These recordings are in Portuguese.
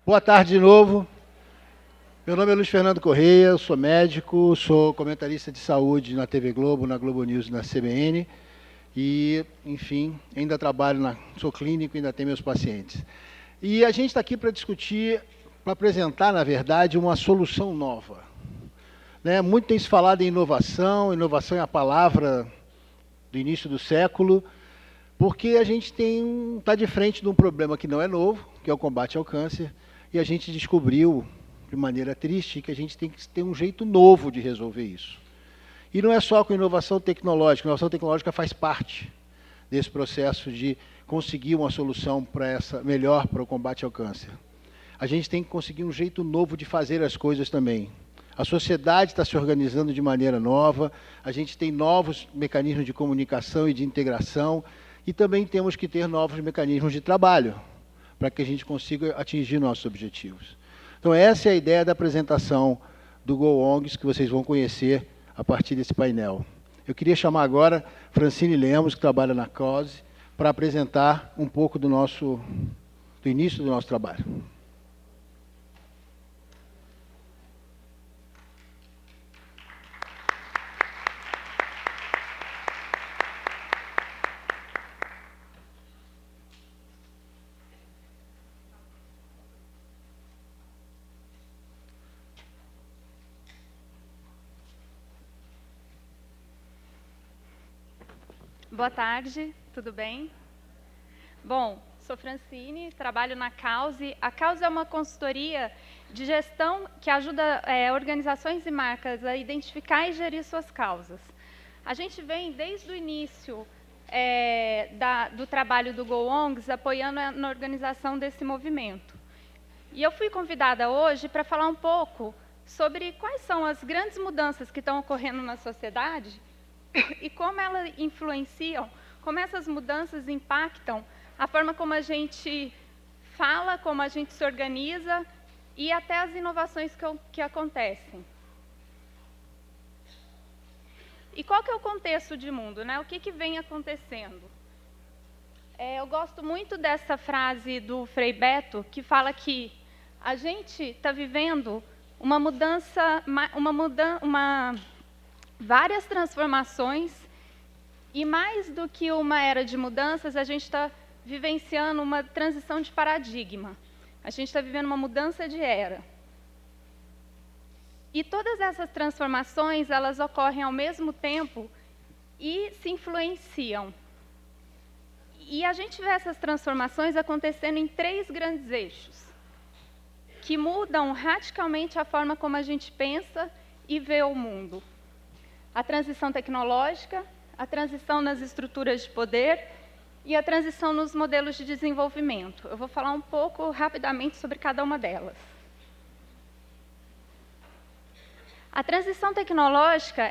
Boa tarde de novo. Meu nome é Luiz Fernando Correia, eu sou médico, sou comentarista de saúde na TV Globo, na Globo News e na CBN. E, enfim, ainda trabalho, sou clínico e ainda tenho meus pacientes. E a gente está aqui para discutir, para apresentar, na verdade, uma solução nova. Muito tem se falado em inovação, inovação é a palavra do início do século, porque a gente está de frente de um problema que não é novo, que é o combate ao câncer, e a gente descobriu, de maneira triste, que a gente tem que ter um jeito novo de resolver isso. E não é só com inovação tecnológica faz parte desse processo de conseguir uma solução melhor para o combate ao câncer. A gente tem que conseguir um jeito novo de fazer as coisas também. A sociedade está se organizando de maneira nova, a gente tem novos mecanismos de comunicação e de integração, e também temos que ter novos mecanismos de trabalho, para que a gente consiga atingir nossos objetivos. Então, essa é a ideia da apresentação do GoONGs, que vocês vão conhecer a partir desse painel. Eu queria chamar agora Francine Lemos, que trabalha na COSE, para apresentar um pouco do início do nosso trabalho. Boa tarde, tudo bem? Bom, sou Francine, trabalho na CAUSE. A CAUSE é uma consultoria de gestão que ajuda organizações e marcas a identificar e gerir suas causas. A gente vem desde o início do trabalho do GoONGs apoiando na organização desse movimento. E eu fui convidada hoje para falar um pouco sobre quais são as grandes mudanças que estão ocorrendo na sociedade e como elas influenciam, como essas mudanças impactam a forma como a gente fala, como a gente se organiza e até as inovações que acontecem. E qual que é o contexto de mundo, né? O que vem acontecendo? Eu gosto muito dessa frase do Frei Beto, que fala que a gente está vivendo uma mudança, várias transformações, e mais do que uma era de mudanças, a gente está vivenciando uma transição de paradigma. A gente está vivendo uma mudança de era. E todas essas transformações, elas ocorrem ao mesmo tempo e se influenciam. E a gente vê essas transformações acontecendo em 3 grandes eixos, que mudam radicalmente a forma como a gente pensa e vê o mundo. A transição tecnológica, a transição nas estruturas de poder e a transição nos modelos de desenvolvimento. Eu vou falar um pouco rapidamente sobre cada uma delas. A transição tecnológica,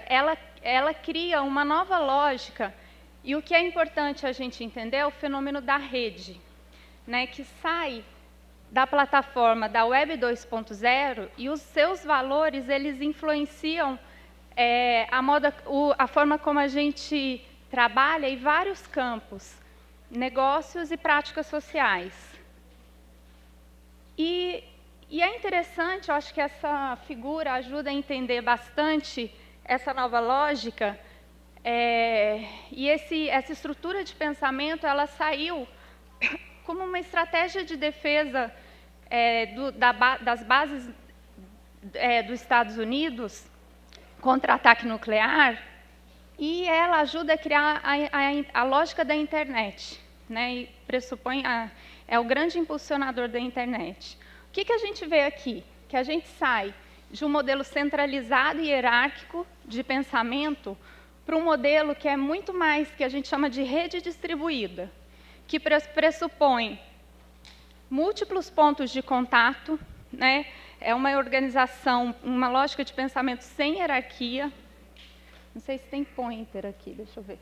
ela cria uma nova lógica, e o que é importante a gente entender é o fenômeno da rede, né, que sai da plataforma da Web 2.0 e os seus valores, eles influenciam a forma como a gente trabalha em vários campos, negócios e práticas sociais. E é interessante, eu acho que essa figura ajuda a entender bastante essa nova lógica, e essa estrutura de pensamento, ela saiu como uma estratégia de defesa das bases dos Estados Unidos contra ataque nuclear, e ela ajuda a criar a lógica da internet, né, e pressupõe é o grande impulsionador da internet. O que a gente vê aqui? Que a gente sai de um modelo centralizado e hierárquico de pensamento para um modelo que é muito mais, que a gente chama de rede distribuída, que pressupõe múltiplos pontos de contato, né? É uma organização, uma lógica de pensamento sem hierarquia. Não sei se tem pointer aqui, deixa eu ver.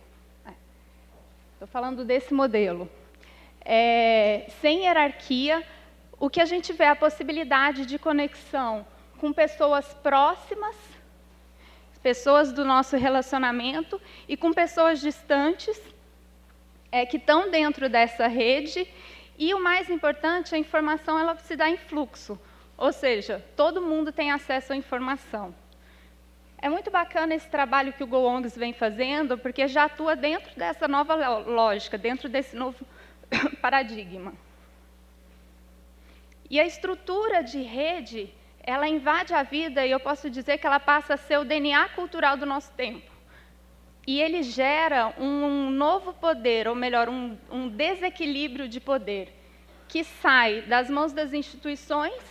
Estou falando desse modelo. Sem hierarquia, o que a gente vê é a possibilidade de conexão com pessoas próximas, pessoas do nosso relacionamento, e com pessoas distantes, que estão dentro dessa rede, E o mais importante, a informação ela se dá em fluxo, ou seja, todo mundo tem acesso à informação. É muito bacana esse trabalho que o GoONGS vem fazendo, porque já atua dentro dessa nova lógica, dentro desse novo paradigma. E a estrutura de rede, ela invade a vida, e eu posso dizer que ela passa a ser o DNA cultural do nosso tempo. E ele gera um novo poder, ou melhor, um desequilíbrio de poder, que sai das mãos das instituições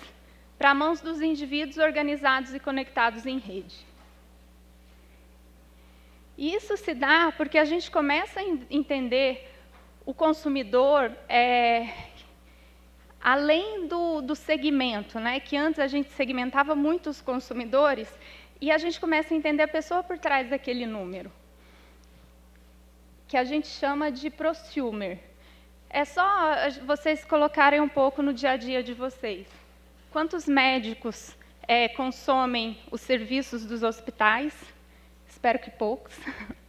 para as mãos dos indivíduos organizados e conectados em rede. E isso se dá porque a gente começa a entender o consumidor além do segmento, né? Que antes a gente segmentava muito os consumidores, e a gente começa a entender a pessoa por trás daquele número, que a gente chama de prosumer. É só vocês colocarem um pouco no dia a dia de vocês. Quantos médicos consomem os serviços dos hospitais? Espero que poucos,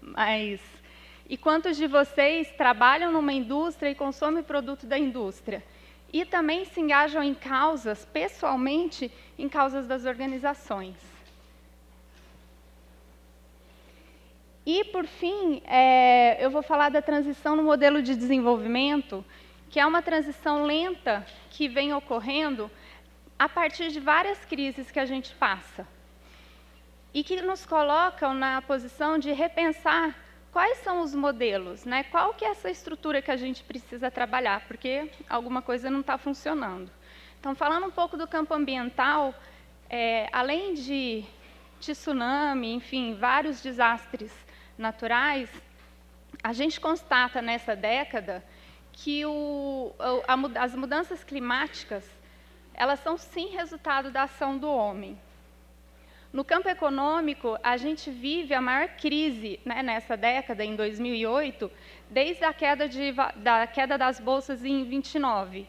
mas... E quantos de vocês trabalham numa indústria e consomem produto da indústria? E também se engajam em causas, pessoalmente, em causas das organizações. E, por fim, eu vou falar da transição no modelo de desenvolvimento, que é uma transição lenta que vem ocorrendo a partir de várias crises que a gente passa. E que nos colocam na posição de repensar quais são os modelos, né? Qual que é essa estrutura que a gente precisa trabalhar, porque alguma coisa não está funcionando. Então, falando um pouco do campo ambiental, além de tsunami, enfim, vários desastres naturais, a gente constata nessa década que as mudanças climáticas, elas são sim resultado da ação do homem. No campo econômico, a gente vive a maior crise, né, nessa década, em 2008, desde a queda das bolsas em 29.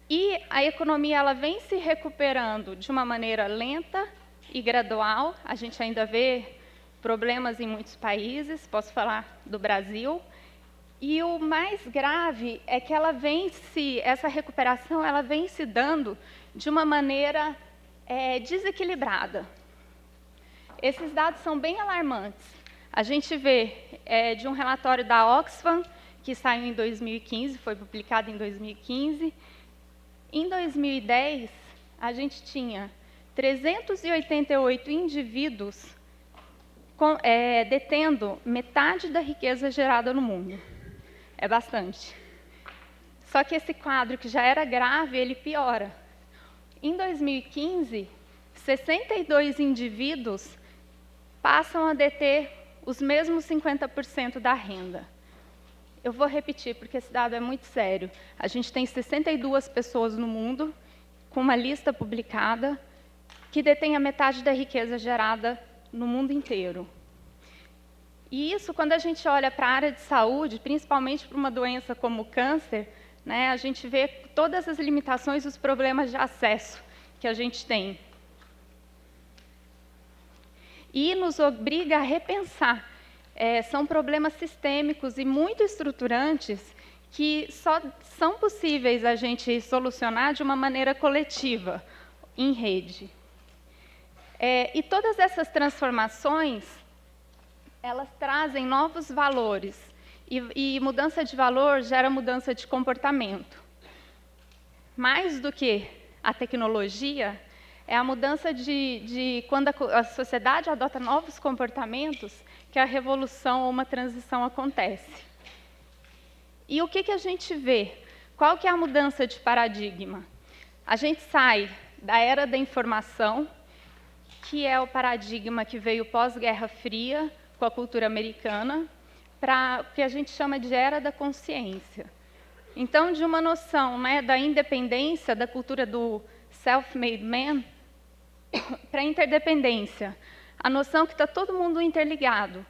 E a economia ela vem se recuperando de uma maneira lenta e gradual. A gente ainda vê problemas em muitos países, posso falar do Brasil. E o mais grave é que essa recuperação ela vem se dando de uma maneira desequilibrada. Esses dados são bem alarmantes. A gente vê de um relatório da Oxfam, que saiu em 2015, foi publicado em 2015. Em 2010, a gente tinha 388 indivíduos detendo metade da riqueza gerada no mundo. É bastante. Só que esse quadro, que já era grave, ele piora. Em 2015, 62 indivíduos passam a deter os mesmos 50% da renda. Eu vou repetir, porque esse dado é muito sério. A gente tem 62 pessoas no mundo, com uma lista publicada, que detêm a metade da riqueza gerada no mundo inteiro. E isso, quando a gente olha para a área de saúde, principalmente para uma doença como o câncer, né, a gente vê todas as limitações e os problemas de acesso que a gente tem. E nos obriga a repensar. São problemas sistêmicos e muito estruturantes que só são possíveis a gente solucionar de uma maneira coletiva, em rede. E todas essas transformações, elas trazem novos valores. E mudança de valor gera mudança de comportamento. Mais do que a tecnologia, é a mudança de quando a sociedade adota novos comportamentos, que a revolução ou uma transição acontece. E o que a gente vê? Qual que é a mudança de paradigma? A gente sai da era da informação, que é o paradigma que veio pós-Guerra Fria, com a cultura americana, para o que a gente chama de era da consciência. Então, de uma noção, né, da independência, da cultura do self-made man, para a interdependência, a noção que está todo mundo interligado.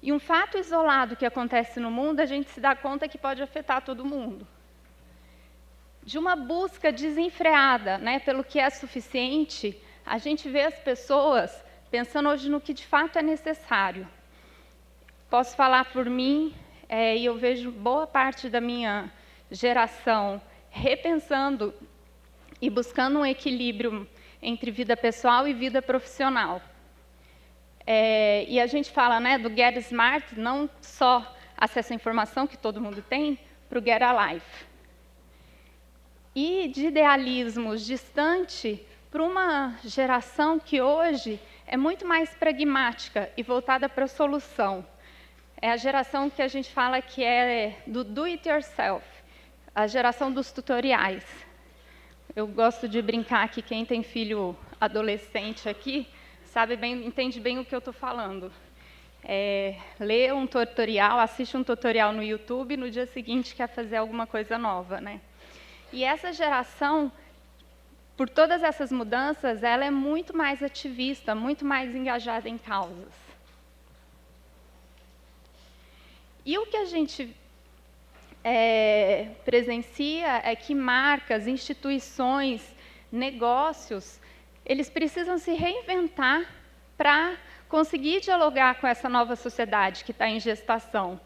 E um fato isolado que acontece no mundo, a gente se dá conta que pode afetar todo mundo. De uma busca desenfreada, né, pelo que é suficiente, a gente vê as pessoas pensando hoje no que de fato é necessário. Posso falar por mim, e eu vejo boa parte da minha geração repensando e buscando um equilíbrio entre vida pessoal e vida profissional. E a gente fala, né, do Get Smart, não só acesso à informação, que todo mundo tem, para o Get Alive. E de idealismos distante para uma geração que hoje é muito mais pragmática e voltada para a solução. É a geração que a gente fala que é do do-it-yourself, a geração dos tutoriais. Eu gosto de brincar que quem tem filho adolescente aqui sabe bem, entende bem o que eu estou falando. Lê um tutorial, assiste um tutorial no YouTube, no dia seguinte quer fazer alguma coisa nova, né? E essa geração, por todas essas mudanças, ela é muito mais ativista, muito mais engajada em causas. E o que a gente presencia é que marcas, instituições, negócios, eles precisam se reinventar para conseguir dialogar com essa nova sociedade que está em gestação.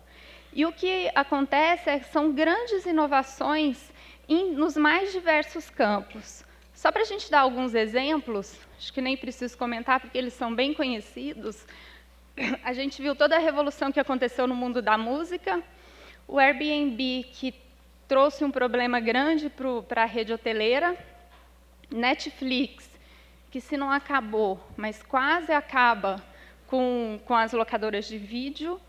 E o que acontece são grandes inovações nos mais diversos campos. Só para a gente dar alguns exemplos, acho que nem preciso comentar, porque eles são bem conhecidos. A gente viu toda a revolução que aconteceu no mundo da música, o Airbnb, que trouxe um problema grande para a rede hoteleira, Netflix, que se não acabou, mas quase acaba com as locadoras de vídeo,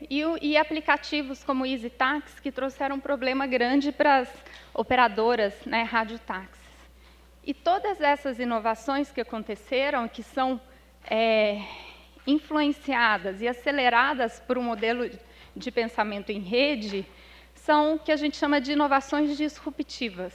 e aplicativos como EasyTax, que trouxeram um problema grande para as operadoras, né, radiotáxis. E todas essas inovações que aconteceram, que são influenciadas e aceleradas por um modelo de pensamento em rede, são o que a gente chama de inovações disruptivas.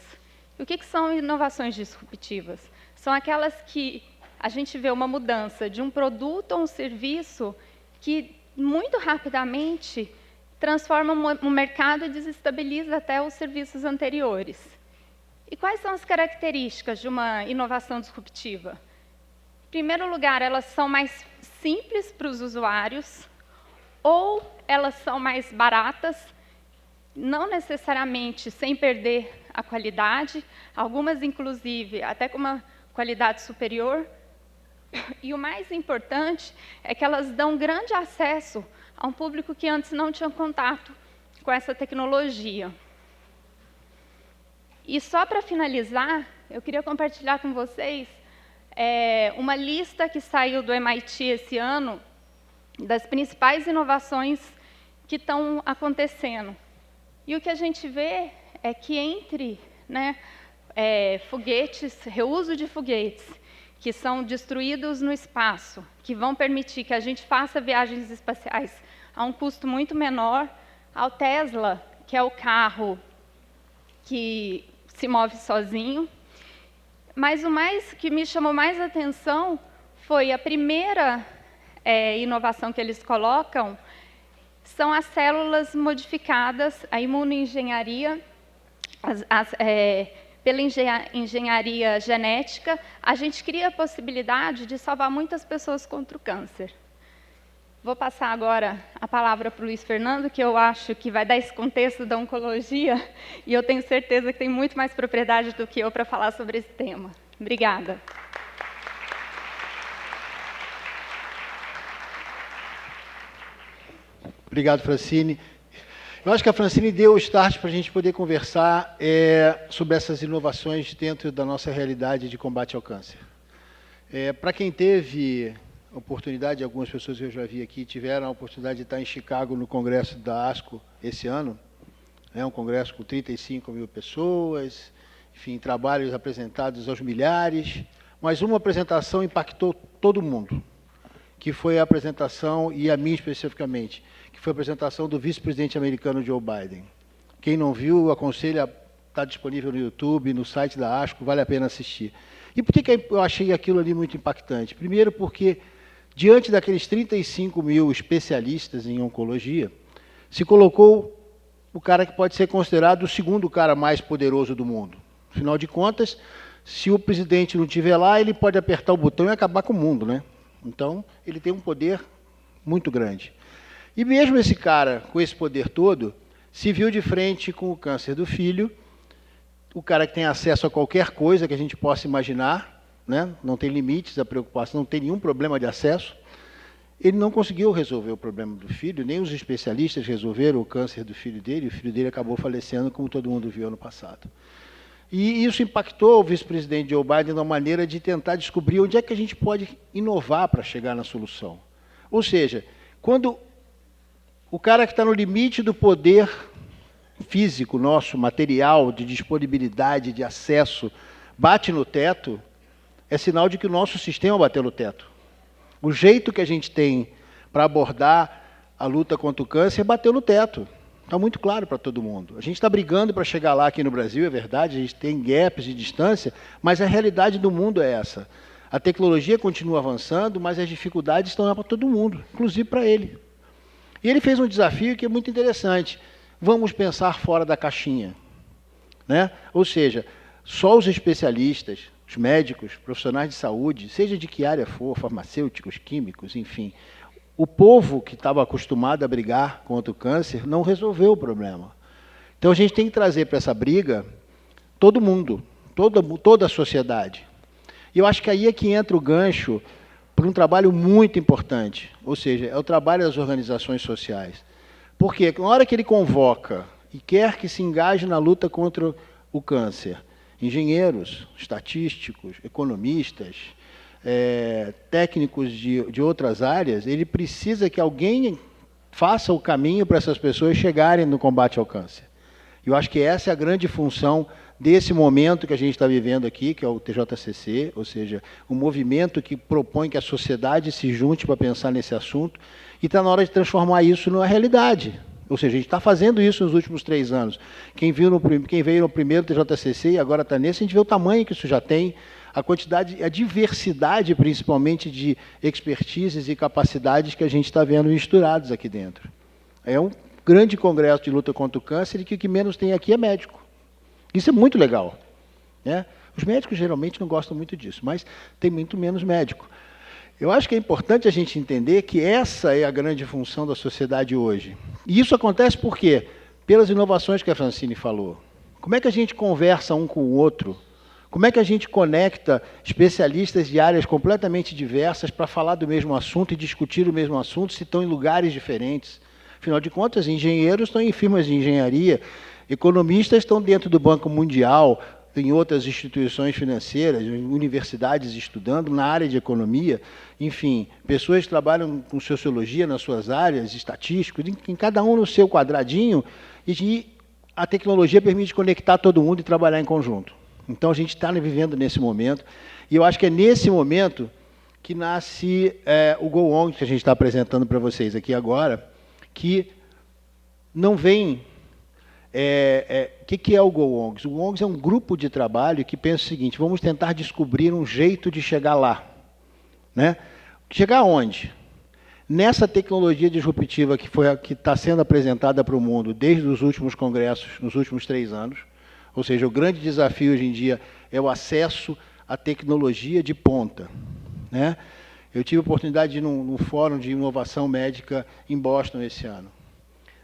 E o que são inovações disruptivas? São aquelas que a gente vê uma mudança de um produto ou um serviço que, muito rapidamente, transforma um mercado e desestabiliza até os serviços anteriores. E quais são as características de uma inovação disruptiva? Em primeiro lugar, elas são mais simples para os usuários, ou elas são mais baratas, não necessariamente sem perder a qualidade, algumas, inclusive, até com uma qualidade superior. E o mais importante é que elas dão grande acesso a um público que antes não tinha contato com essa tecnologia. E só para finalizar, eu queria compartilhar com vocês uma lista que saiu do MIT esse ano, das principais inovações que estão acontecendo. E o que a gente vê é que entre, né, foguetes, reuso de foguetes, que são destruídos no espaço, que vão permitir que a gente faça viagens espaciais a um custo muito menor, ao Tesla, que é o carro que se move sozinho. Mas o que me chamou mais atenção foi a primeira inovação que eles colocam, são as células modificadas, a imunoengenharia, pela engenharia genética, a gente cria a possibilidade de salvar muitas pessoas contra o câncer. Vou passar agora a palavra para o Luiz Fernando, que eu acho que vai dar esse contexto da oncologia, e eu tenho certeza que tem muito mais propriedade do que eu para falar sobre esse tema. Obrigada. Obrigado, Francine. Eu acho que a Francine deu o start para a gente poder conversar sobre essas inovações dentro da nossa realidade de combate ao câncer. Para quem teve a oportunidade, algumas pessoas que eu já vi aqui tiveram a oportunidade de estar em Chicago no congresso da ASCO esse ano, um congresso com 35 mil pessoas, enfim, trabalhos apresentados aos milhares, mas uma apresentação impactou todo mundo, que foi a apresentação, e a mim especificamente, que foi a apresentação do vice-presidente americano Joe Biden. Quem não viu, aconselho, está disponível no YouTube, no site da ASCO, vale a pena assistir. E por que eu achei aquilo ali muito impactante? Primeiro porque, diante daqueles 35 mil especialistas em oncologia, se colocou o cara que pode ser considerado o segundo cara mais poderoso do mundo. Afinal de contas, se o presidente não estiver lá, ele pode apertar o botão e acabar com o mundo, né? Então, ele tem um poder muito grande. E mesmo esse cara, com esse poder todo, se viu de frente com o câncer do filho, o cara que tem acesso a qualquer coisa que a gente possa imaginar, né? Não tem limites à preocupação, não tem nenhum problema de acesso, ele não conseguiu resolver o problema do filho, nem os especialistas resolveram o câncer do filho dele, o filho dele acabou falecendo, como todo mundo viu ano passado. E isso impactou o vice-presidente Joe Biden na maneira de tentar descobrir onde é que a gente pode inovar para chegar na solução. Ou seja, quando o cara que está no limite do poder físico nosso, material, de disponibilidade, de acesso, bate no teto, é sinal de que o nosso sistema bateu no teto. O jeito que a gente tem para abordar a luta contra o câncer bateu no teto. Está muito claro para todo mundo. A gente está brigando para chegar lá aqui no Brasil, é verdade, a gente tem gaps de distância, mas a realidade do mundo é essa. A tecnologia continua avançando, mas as dificuldades estão lá para todo mundo, inclusive para ele. E ele fez um desafio que é muito interessante. Vamos pensar fora da caixinha, né? Ou seja, só os especialistas, os médicos, profissionais de saúde, seja de que área for, farmacêuticos, químicos, enfim, o povo que estava acostumado a brigar contra o câncer não resolveu o problema. Então a gente tem que trazer para essa briga todo mundo, toda a sociedade. E eu acho que aí é que entra o gancho para um trabalho muito importante, ou seja, é o trabalho das organizações sociais. Porque na hora que ele convoca e quer que se engaje na luta contra o câncer, engenheiros, estatísticos, economistas, técnicos de outras áreas, ele precisa que alguém faça o caminho para essas pessoas chegarem no combate ao câncer. Eu acho que essa é a grande função desse momento que a gente está vivendo aqui, que é o TJCC, ou seja, um movimento que propõe que a sociedade se junte para pensar nesse assunto, e está na hora de transformar isso numa realidade. Ou seja, a gente está fazendo isso nos últimos 3 anos. Quem veio no primeiro TJCC e agora está nesse, a gente vê o tamanho que isso já tem, a quantidade, a diversidade, principalmente, de expertises e capacidades que a gente está vendo misturados aqui dentro. É um grande congresso de luta contra o câncer e que o que menos tem aqui é médico. Isso é muito legal, né? Os médicos geralmente não gostam muito disso, mas tem muito menos médico. Eu acho que é importante a gente entender que essa é a grande função da sociedade hoje. E isso acontece por quê? Pelas inovações que a Francine falou. Como é que a gente conversa um com o outro? Como é que a gente conecta especialistas de áreas completamente diversas para falar do mesmo assunto e discutir o mesmo assunto se estão em lugares diferentes? Afinal de contas, engenheiros estão em firmas de engenharia, economistas estão dentro do Banco Mundial, em outras instituições financeiras, universidades estudando na área de economia, enfim, pessoas que trabalham com sociologia nas suas áreas, estatísticos, em cada um no seu quadradinho, e a tecnologia permite conectar todo mundo e trabalhar em conjunto. Então, a gente está vivendo nesse momento, e eu acho que é nesse momento que nasce o Go On, que a gente está apresentando para vocês aqui agora, que não vem... O que é o GoONGS? O GoONGS é um grupo de trabalho que pensa o seguinte: vamos tentar descobrir um jeito de chegar lá. Né? Chegar aonde? Nessa tecnologia disruptiva que está sendo apresentada para o mundo desde os últimos congressos, nos últimos 3 anos. Ou seja, o grande desafio hoje em dia é o acesso à tecnologia de ponta. Né? Eu tive a oportunidade de ir num fórum de inovação médica em Boston esse ano.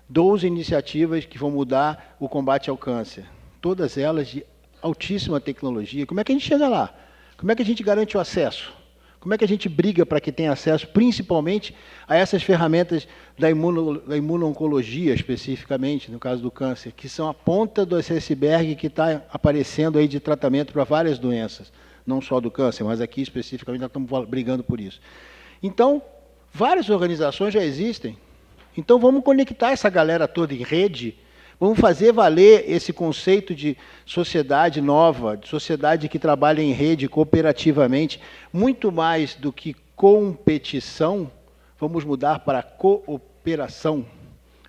12 iniciativas que vão mudar o combate ao câncer. Todas elas de altíssima tecnologia. Como é que a gente chega lá? Como é que a gente garante o acesso? Como é que a gente briga para que tenha acesso, principalmente, a essas ferramentas da imuno-oncologia, especificamente, no caso do câncer, que são a ponta do iceberg que está aparecendo aí de tratamento para várias doenças, não só do câncer, mas aqui especificamente nós estamos brigando por isso. Então, várias organizações já existem. Então, vamos conectar essa galera toda em rede, vamos fazer valer esse conceito de sociedade nova, de sociedade que trabalha em rede cooperativamente, muito mais do que competição, vamos mudar para cooperação.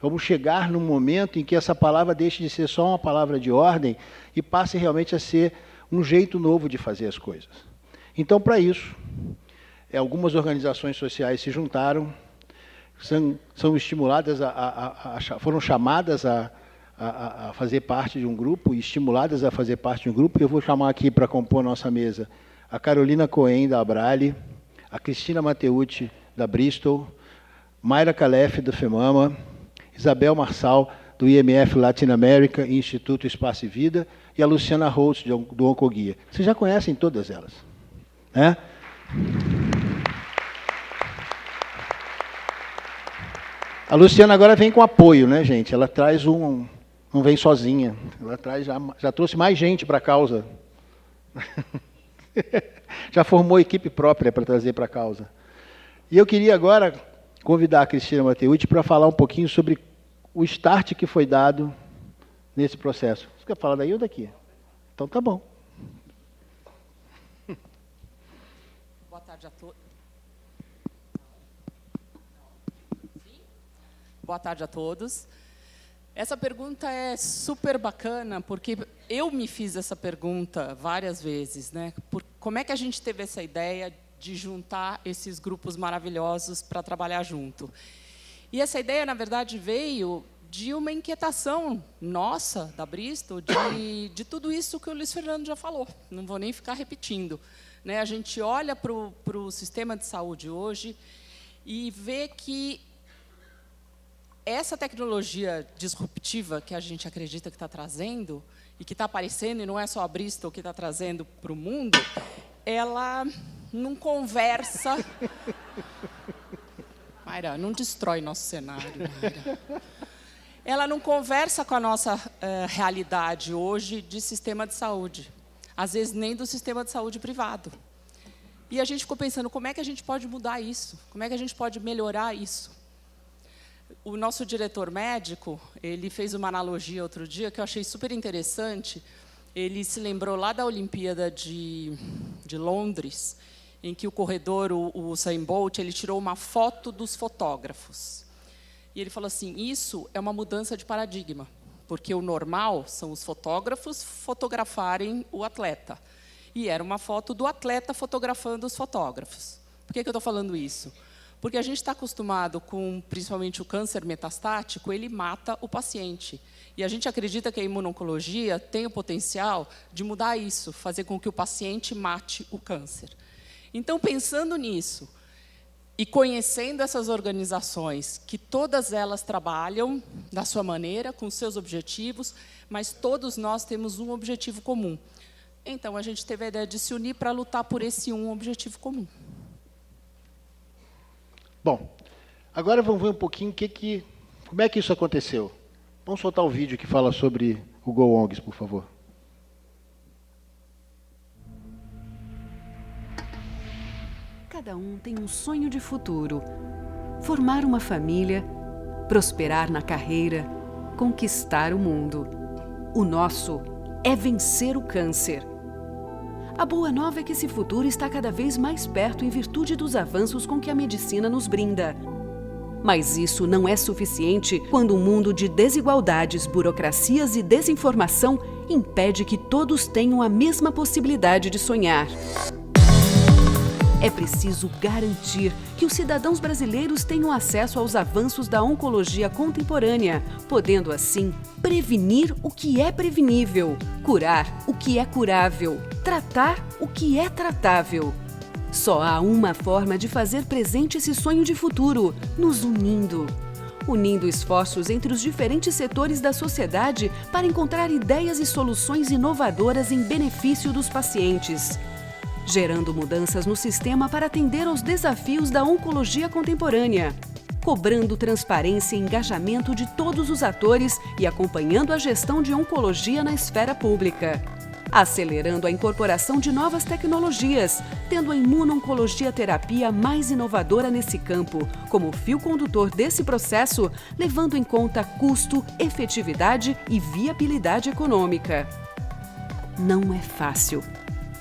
Vamos chegar num momento em que essa palavra deixe de ser só uma palavra de ordem e passe realmente a ser um jeito novo de fazer as coisas. Então, para isso, algumas organizações sociais se juntaram, são estimuladas, foram chamadas a fazer parte de um grupo, e estimuladas a fazer parte de um grupo. Eu vou chamar aqui para compor nossa mesa a Carolina Cohen, da Abrale, a Cristina Mateucci, da Bristol, Mayra Calef, do FEMAMA, Isabel Marçal, do IMF Latin America e Instituto Espaço e Vida, e a Luciana Holtz, do Oncoguia. Vocês já conhecem todas elas, né? A Luciana agora vem com apoio, né, gente? Ela traz não vem sozinha. Ela já trouxe mais gente para a causa. Já formou equipe própria para trazer para a causa. E eu queria agora convidar a Cristina Matteucci para falar um pouquinho sobre o start que foi dado nesse processo. Você quer falar daí ou daqui? Então tá bom. Boa tarde a todos. Boa tarde a todos. Essa pergunta é super bacana, porque eu me fiz essa pergunta várias vezes, né? Como é que a gente teve essa ideia de juntar esses grupos maravilhosos para trabalhar junto? E essa ideia, na verdade, veio de uma inquietação nossa, da Bristol, de tudo isso que o Luiz Fernando já falou. Não vou nem ficar repetindo, né? A gente olha para o sistema de saúde hoje e vê que essa tecnologia disruptiva que a gente acredita que está trazendo, e que está aparecendo, e não é só a Bristol que está trazendo para o mundo, ela não conversa... Mayra, não destrói nosso cenário, Mayra. Ela não conversa com a nossa realidade hoje de sistema de saúde. Às vezes, nem do sistema de saúde privado. E a gente ficou pensando, como é que a gente pode mudar isso? Como é que a gente pode melhorar isso? O nosso diretor médico, ele fez uma analogia outro dia que eu achei super interessante. Ele se lembrou lá da Olimpíada de Londres, em que o corredor, o Usain Bolt, ele tirou uma foto dos fotógrafos. E ele falou assim, isso é uma mudança de paradigma, porque o normal são os fotógrafos fotografarem o atleta. E era uma foto do atleta fotografando os fotógrafos. Por que eu estou falando isso? Porque a gente está acostumado com, principalmente, o câncer metastático, ele mata o paciente. E a gente acredita que a imuno-oncologia tem o potencial de mudar isso, fazer com que o paciente mate o câncer. Então, pensando nisso, e conhecendo essas organizações, que todas elas trabalham da sua maneira, com seus objetivos, mas todos nós temos um objetivo comum. Então, a gente teve a ideia de se unir para lutar por esse um objetivo comum. Bom, agora vamos ver um pouquinho como é que isso aconteceu. Vamos soltar o vídeo que fala sobre o GoONGs, por favor. Cada um tem um sonho de futuro. Formar uma família, prosperar na carreira, conquistar o mundo. O nosso é vencer o câncer. A boa nova é que esse futuro está cada vez mais perto em virtude dos avanços com que a medicina nos brinda. Mas isso não é suficiente quando um mundo de desigualdades, burocracias e desinformação impede que todos tenham a mesma possibilidade de sonhar. É preciso garantir que os cidadãos brasileiros tenham acesso aos avanços da oncologia contemporânea, podendo, assim, prevenir o que é prevenível, curar o que é curável, tratar o que é tratável. Só há uma forma de fazer presente esse sonho de futuro: nos unindo. Unindo esforços entre os diferentes setores da sociedade para encontrar ideias e soluções inovadoras em benefício dos pacientes. Gerando mudanças no sistema para atender aos desafios da oncologia contemporânea, cobrando transparência e engajamento de todos os atores e acompanhando a gestão de oncologia na esfera pública, acelerando a incorporação de novas tecnologias, tendo a imuno-oncologia terapia mais inovadora nesse campo, como fio condutor desse processo, levando em conta custo, efetividade e viabilidade econômica. Não é fácil.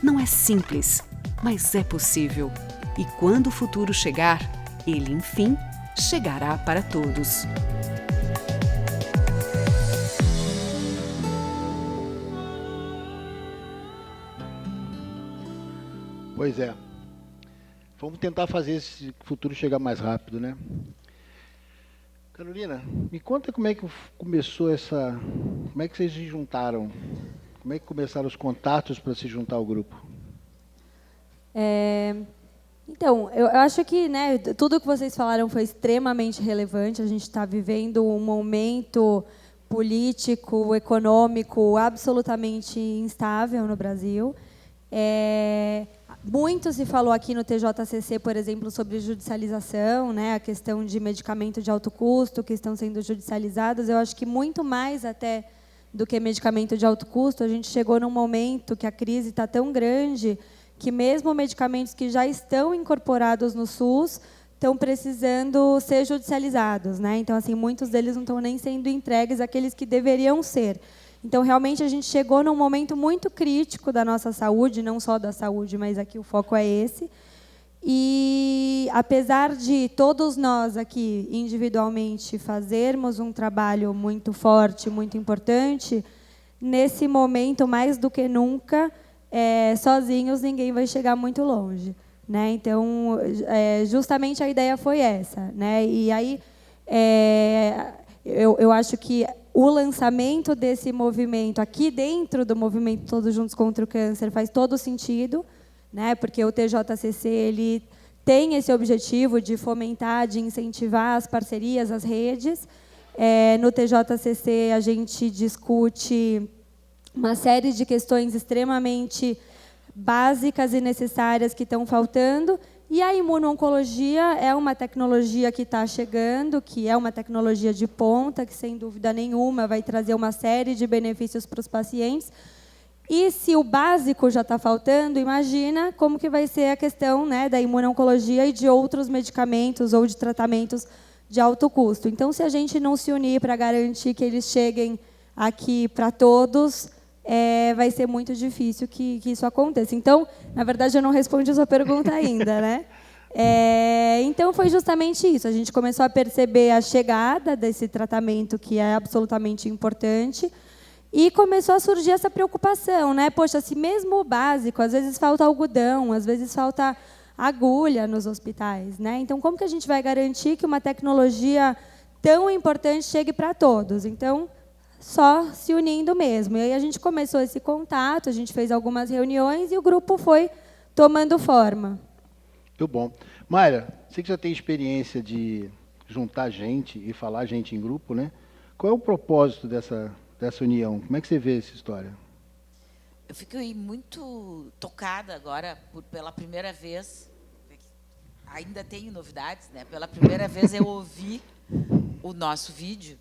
Não é simples, mas é possível. E quando o futuro chegar, ele, enfim, chegará para todos. Pois é. Vamos tentar fazer esse futuro chegar mais rápido, né? Carolina, me conta como é que começou essa... Como é que vocês se juntaram? Como é que começaram os contatos para se juntar ao grupo? Então, eu acho que, né, tudo que vocês falaram foi extremamente relevante. A gente está vivendo um momento político, econômico absolutamente instável no Brasil. Muito se falou aqui no TJCC, por exemplo, sobre judicialização, né, a questão de medicamento de alto custo que estão sendo judicializados. Eu acho que muito mais até do que medicamento de alto custo, a gente chegou num momento que a crise está tão grande que mesmo medicamentos que já estão incorporados no SUS estão precisando ser judicializados, né? Então, assim, muitos deles não estão nem sendo entregues àqueles que deveriam ser. Então, realmente, a gente chegou num momento muito crítico da nossa saúde, não só da saúde, mas aqui o foco é esse. E, apesar de todos nós aqui, individualmente, fazermos um trabalho muito forte, muito importante, nesse momento, mais do que nunca, sozinhos ninguém vai chegar muito longe, né? Então, justamente a ideia foi essa, né? E aí, eu acho que o lançamento desse movimento aqui dentro do movimento Todos Juntos contra o Câncer faz todo sentido, né? Porque o TJCC ele tem esse objetivo de fomentar, de incentivar as parcerias, as redes. No TJCC a gente discute uma série de questões extremamente básicas e necessárias que estão faltando. E a imuno-oncologia é uma tecnologia que está chegando, que é uma tecnologia de ponta, que, sem dúvida nenhuma, vai trazer uma série de benefícios para os pacientes. E se o básico já está faltando, imagina como que vai ser a questão, né, da imuno-oncologia e de outros medicamentos ou de tratamentos de alto custo. Então, se a gente não se unir para garantir que eles cheguem aqui para todos, vai ser muito difícil que isso aconteça. Então, na verdade, eu não respondi a sua pergunta ainda, né? Então, foi justamente isso. A gente começou a perceber a chegada desse tratamento, que é absolutamente importante, e começou a surgir essa preocupação, né? Poxa, se mesmo o básico, às vezes falta algodão, às vezes falta agulha nos hospitais, né? Então, como que a gente vai garantir que uma tecnologia tão importante chegue para todos? Então, só se unindo mesmo. E aí a gente começou esse contato, a gente fez algumas reuniões e o grupo foi tomando forma. Muito bom. Mayra, você que já tem experiência de juntar gente e falar gente em grupo, né? Qual é o propósito dessa união? Como é que você vê essa história? Eu fiquei muito tocada agora, pela primeira vez, ainda tenho novidades, né? Pela primeira vez eu ouvi o nosso vídeo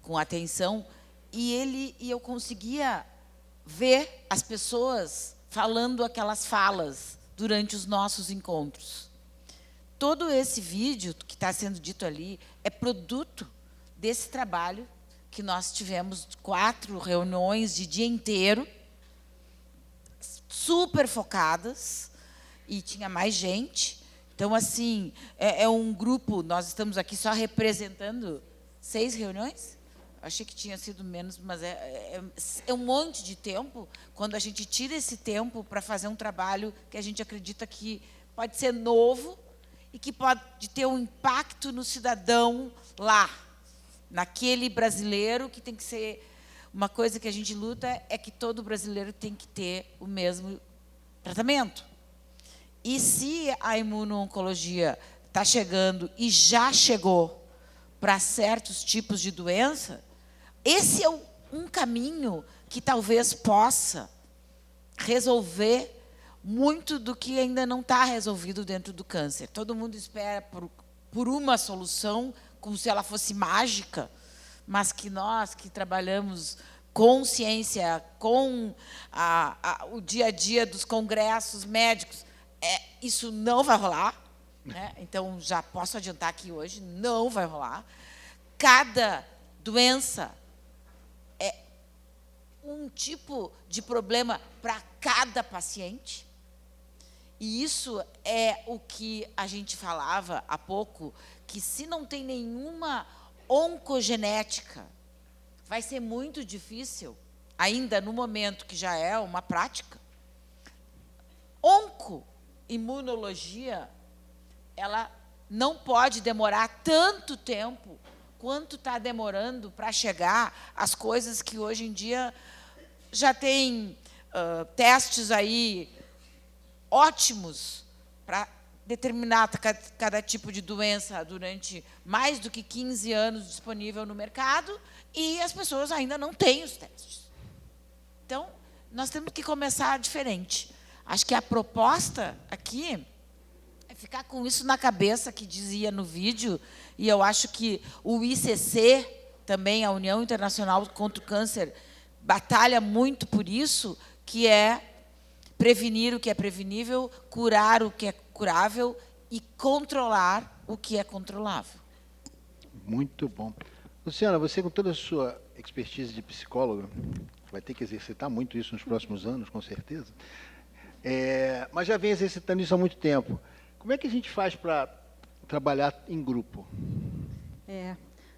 com atenção e eu conseguia ver as pessoas falando aquelas falas durante os nossos encontros. Todo esse vídeo que está sendo dito ali é produto desse trabalho que nós tivemos 4 reuniões de dia inteiro, super focadas, e tinha mais gente. Então, assim, é um grupo, nós estamos aqui só representando 6 reuniões? Achei que tinha sido menos, mas é um monte de tempo, quando a gente tira esse tempo para fazer um trabalho que a gente acredita que pode ser novo e que pode ter um impacto no cidadão lá, naquele brasileiro, que tem que ser uma coisa que a gente luta, é que todo brasileiro tem que ter o mesmo tratamento. E se a imuno-oncologia está chegando e já chegou para certos tipos de doença, esse é um caminho que talvez possa resolver muito do que ainda não está resolvido dentro do câncer. Todo mundo espera por uma solução, como se ela fosse mágica, mas que nós que trabalhamos com ciência, com o dia a dia dos congressos médicos, isso não vai rolar, né? Então, já posso adiantar aqui hoje, não vai rolar. Cada doença é um tipo de problema para cada paciente. E isso é o que a gente falava há pouco, que se não tem nenhuma oncogenética, vai ser muito difícil, ainda no momento que já é uma prática. Oncoimunologia, ela não pode demorar tanto tempo quanto está demorando para chegar às coisas que hoje em dia já tem testes aí ótimos para determinar cada tipo de doença durante mais do que 15 anos disponível no mercado e as pessoas ainda não têm os testes. Então, nós temos que começar diferente. Acho que a proposta aqui é ficar com isso na cabeça, que dizia no vídeo, e eu acho que o ICC, também a União Internacional contra o Câncer, batalha muito por isso, que é prevenir o que é prevenível, curar o que é curável e controlar o que é controlável. Muito bom. Luciana, você com toda a sua expertise de psicóloga, vai ter que exercitar muito isso nos próximos anos, com certeza, mas já vem exercitando isso há muito tempo. Como é que a gente faz para trabalhar em grupo?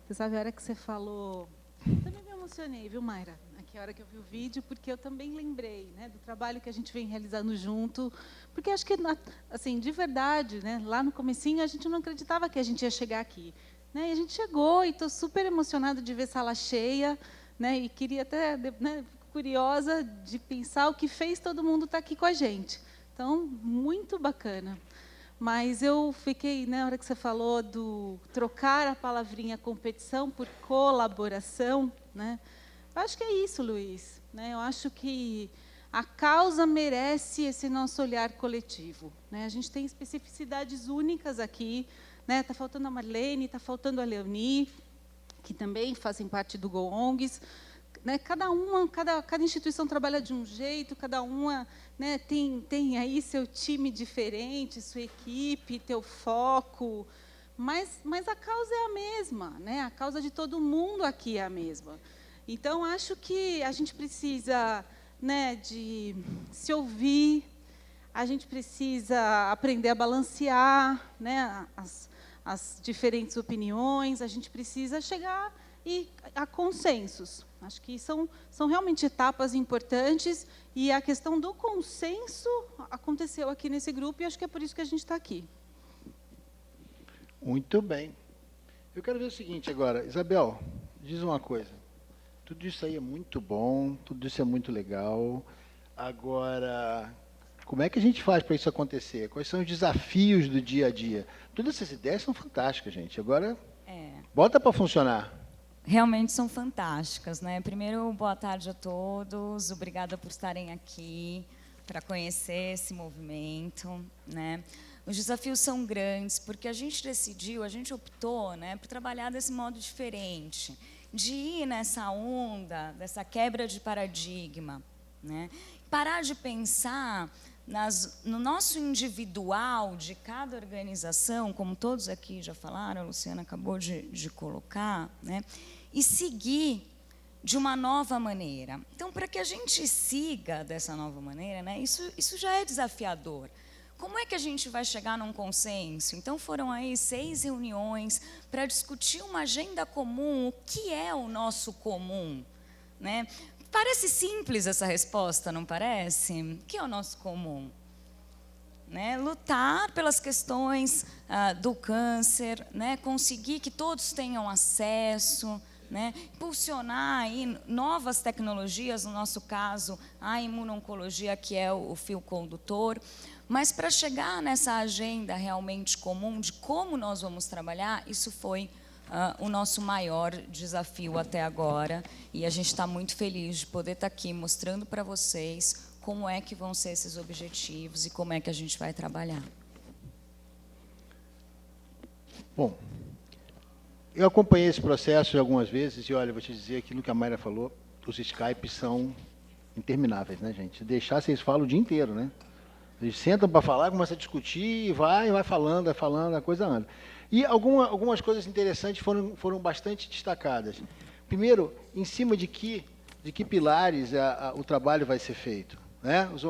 Você sabe, a hora que você falou, eu também me emocionei, viu, Mayra? Aqui a hora que eu vi o vídeo, porque eu também lembrei, né, do trabalho que a gente vem realizando junto, porque acho que, assim, de verdade, né, lá no comecinho a gente não acreditava que a gente ia chegar aqui, né, e a gente chegou e estou super emocionada de ver sala cheia, né, e queria até, né, curiosa de pensar o que fez todo mundo estar aqui com a gente. Então, muito bacana. Mas eu fiquei, na hora que você falou do trocar a palavrinha competição por colaboração, né? Eu acho que é isso, Luiz, né? Eu acho que a causa merece esse nosso olhar coletivo, né? A gente tem especificidades únicas aqui, né? Está faltando a Marlene, está faltando a Leonie, que também fazem parte do GoONGs. Né, cada instituição trabalha de um jeito, cada uma, né, tem aí seu time diferente, sua equipe, teu foco, mas a causa é a mesma, né, a causa de todo mundo aqui é a mesma. Então, acho que a gente precisa, né, de se ouvir, a gente precisa aprender a balancear, né, as diferentes opiniões, a gente precisa chegar a consensos. Acho que são realmente etapas importantes e a questão do consenso aconteceu aqui nesse grupo e acho que é por isso que a gente está aqui. Muito bem. Eu quero ver o seguinte agora. Isabel, diz uma coisa. Tudo isso aí é muito bom, tudo isso é muito legal. Agora, como é que a gente faz para isso acontecer? Quais são os desafios do dia a dia? Todas essas ideias são fantásticas, gente. Agora, bota para funcionar. Realmente são fantásticas, né? Primeiro, boa tarde a todos. Obrigada por estarem aqui para conhecer esse movimento, né? Os desafios são grandes porque a gente optou, né, por trabalhar desse modo diferente, de ir nessa onda, dessa quebra de paradigma, né? Parar de pensar no nosso individual de cada organização, como todos aqui já falaram, a Luciana acabou de colocar, né? E seguir de uma nova maneira. Então, para que a gente siga dessa nova maneira, né, isso já é desafiador. Como é que a gente vai chegar num consenso? Então, foram aí 6 reuniões para discutir uma agenda comum, o que é o nosso comum, né? Parece simples essa resposta, não parece? O que é o nosso comum? Né? Lutar pelas questões do câncer, né? Conseguir que todos tenham acesso, né? Impulsionar aí novas tecnologias, no nosso caso, a imuno-oncologia, que é o fio condutor. Mas para chegar nessa agenda realmente comum de como nós vamos trabalhar, isso foi o nosso maior desafio até agora. E a gente está muito feliz de poder estar aqui mostrando para vocês como é que vão ser esses objetivos e como é que a gente vai trabalhar. Bom, eu acompanhei esse processo algumas vezes e, olha, vou te dizer aquilo que a Mayra falou, os Skypes são intermináveis, né, gente? Se deixar, vocês falam o dia inteiro, né? Eles sentam para falar, começam a discutir, e vai falando, a coisa anda. E algumas coisas interessantes foram bastante destacadas. Primeiro, em cima de que pilares o trabalho vai ser feito, né? Os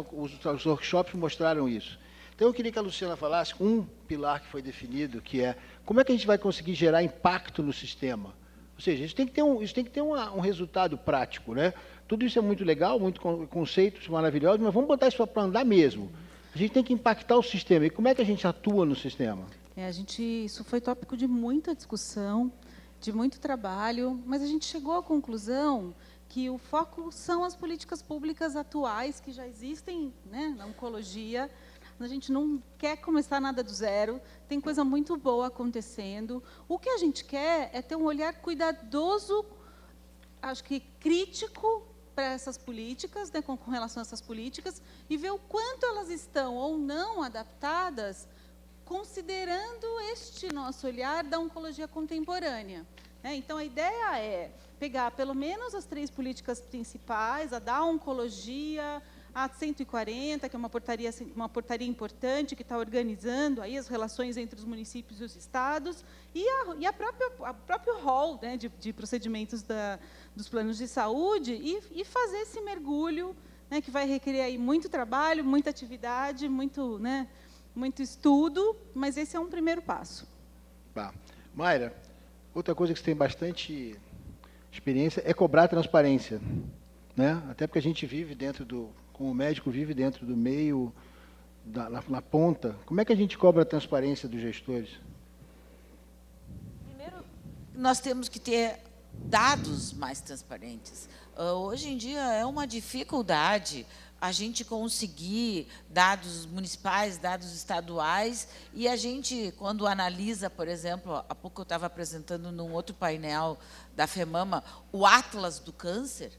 workshops mostraram isso. Então, eu queria que a Luciana falasse um pilar que foi definido, que é como é que a gente vai conseguir gerar impacto no sistema. Ou seja, isso tem que ter um resultado prático, né? Tudo isso é muito legal, muito conceitos maravilhosos, mas vamos botar isso para andar mesmo. A gente tem que impactar o sistema. E como é que a gente atua no sistema? Isso foi tópico de muita discussão, de muito trabalho, mas a gente chegou à conclusão que o foco são as políticas públicas atuais que já existem, né, na oncologia. A gente não quer começar nada do zero, tem coisa muito boa acontecendo. O que a gente quer é ter um olhar cuidadoso, acho que crítico, para essas políticas, né, com relação a essas políticas, e ver o quanto elas estão ou não adaptadas, considerando este nosso olhar da oncologia contemporânea. Então, a ideia é pegar, pelo menos, as 3 políticas principais, a da oncologia, a 140, que é uma portaria importante, que está organizando aí as relações entre os municípios e os estados, e a próprio rol, né, de procedimentos dos planos de saúde, e fazer esse mergulho, né, que vai requerer aí muito trabalho, muita atividade, muito estudo, mas esse é um primeiro passo. Tá. Mayra, outra coisa que você tem bastante experiência é cobrar transparência, né? Até porque a gente vive como médico, vive dentro do meio, na ponta. Como é que a gente cobra a transparência dos gestores? Primeiro, nós temos que ter dados mais transparentes. Hoje em dia é uma dificuldade a gente conseguir dados municipais, dados estaduais, e a gente, quando analisa, por exemplo, há pouco eu estava apresentando num outro painel da FEMAMA, o Atlas do Câncer,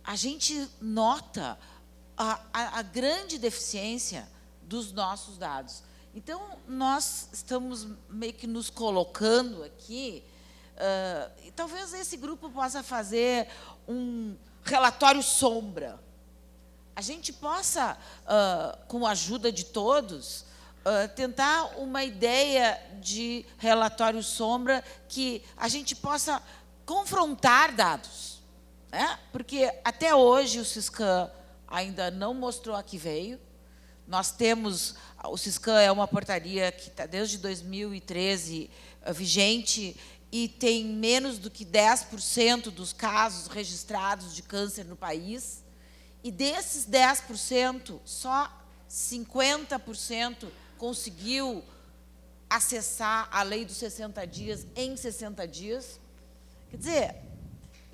a gente nota a grande deficiência dos nossos dados. Então, nós estamos meio que nos colocando aqui, e talvez esse grupo possa fazer um relatório sombra. A gente possa, com a ajuda de todos, tentar uma ideia de relatório sombra que a gente possa confrontar dados, né? Porque até hoje o Siscam ainda não mostrou a que veio. Nós temos, o Siscam é uma portaria que está desde 2013 vigente e tem menos do que 10% dos casos registrados de câncer no país. E desses 10%, só 50% conseguiu acessar a lei dos 60 dias em 60 dias. Quer dizer,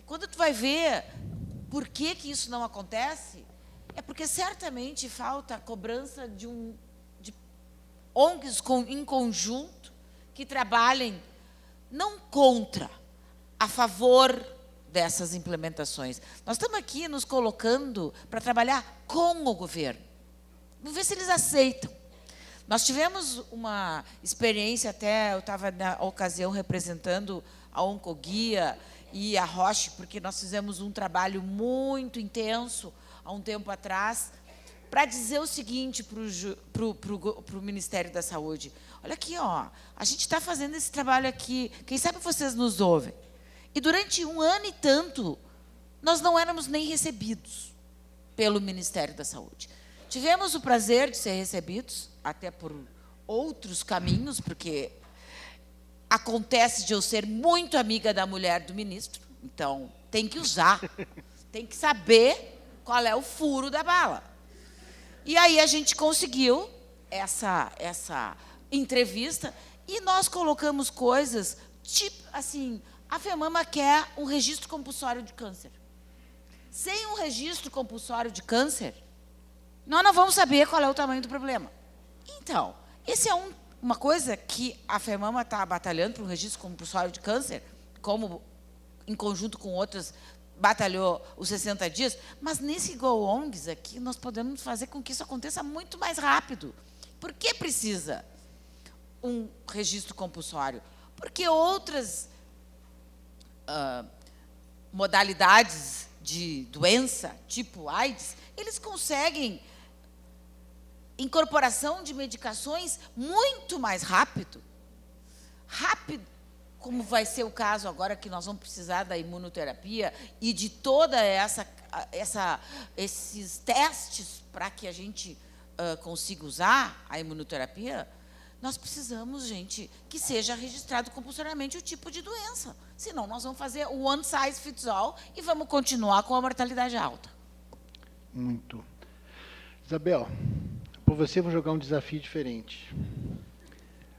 quando tu vai ver por que isso não acontece, é porque certamente falta a cobrança de ONGs em conjunto que trabalhem não contra, a favor dessas implementações. Nós estamos aqui nos colocando para trabalhar com o governo. Vamos ver se eles aceitam. Nós tivemos uma experiência, até eu estava na ocasião representando a Oncoguia e a Roche, porque nós fizemos um trabalho muito intenso há um tempo atrás, para dizer o seguinte para o Ministério da Saúde. Olha aqui, ó, a gente está fazendo esse trabalho aqui, quem sabe vocês nos ouvem. E durante 1 ano e tanto, nós não éramos nem recebidos pelo Ministério da Saúde. Tivemos o prazer de ser recebidos, até por outros caminhos, porque acontece de eu ser muito amiga da mulher do ministro, então tem que usar, tem que saber qual é o furo da bala. E aí a gente conseguiu essa entrevista e nós colocamos coisas, tipo assim, a FEMAMA quer um registro compulsório de câncer. Sem um registro compulsório de câncer, nós não vamos saber qual é o tamanho do problema. Então, esse é uma coisa que a FEMAMA está batalhando para um registro compulsório de câncer, como em conjunto com outras batalhou os 60 dias, mas nesse Go ONGs aqui nós podemos fazer com que isso aconteça muito mais rápido. Por que precisa um registro compulsório? Porque outras modalidades de doença, tipo AIDS, eles conseguem incorporação de medicações muito mais rápido, como vai ser o caso agora que nós vamos precisar da imunoterapia e de toda esses testes para que a gente consiga usar a imunoterapia. Nós precisamos, gente, que seja registrado compulsoriamente o tipo de doença. Senão, nós vamos fazer o one size fits all e vamos continuar com a mortalidade alta. Muito. Isabel, por você, vou jogar um desafio diferente.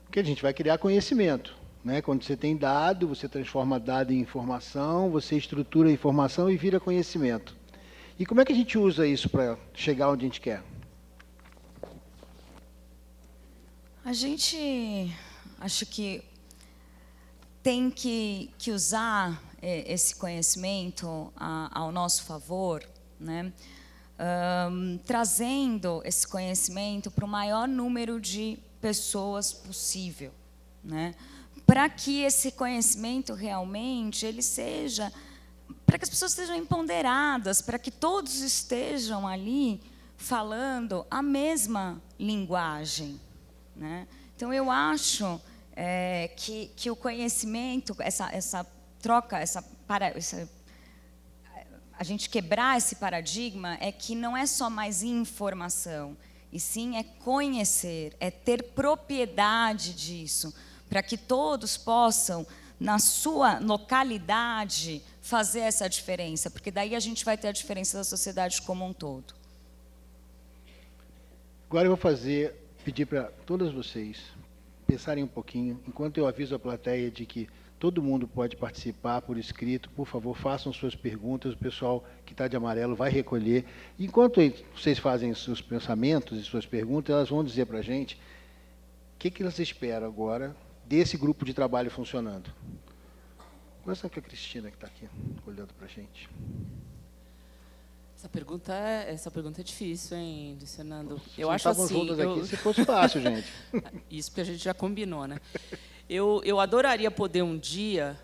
Porque a gente vai criar conhecimento, né? Quando você tem dado, você transforma dado em informação, você estrutura a informação e vira conhecimento. E como é que a gente usa isso para chegar onde a gente quer? A gente acho que tem que usar esse conhecimento ao nosso favor, né? Trazendo esse conhecimento para o maior número de pessoas possível, né? Para que esse conhecimento realmente ele seja, para que as pessoas sejam empoderadas, para que todos estejam ali falando a mesma linguagem, né? Então eu acho que o conhecimento, essa troca, a gente quebrar esse paradigma é que não é só mais informação, e sim é conhecer, é ter propriedade disso, para que todos possam, na sua localidade, fazer essa diferença, porque daí a gente vai ter a diferença da sociedade como um todo. Agora eu vou pedir para todas vocês pensarem um pouquinho, enquanto eu aviso a plateia de que todo mundo pode participar por escrito. Por favor, façam suas perguntas, o pessoal que está de amarelo vai recolher. Enquanto vocês fazem seus pensamentos e suas perguntas, elas vão dizer para a gente o que elas esperam agora desse grupo de trabalho funcionando. Começa com a Cristina, que está aqui, olhando para a gente. Essa pergunta é difícil, hein, Luiz Fernando? Eu Vocês acho assim... juntas aqui, se fosse fácil, gente. Isso porque a gente já combinou, né? Eu adoraria poder um dia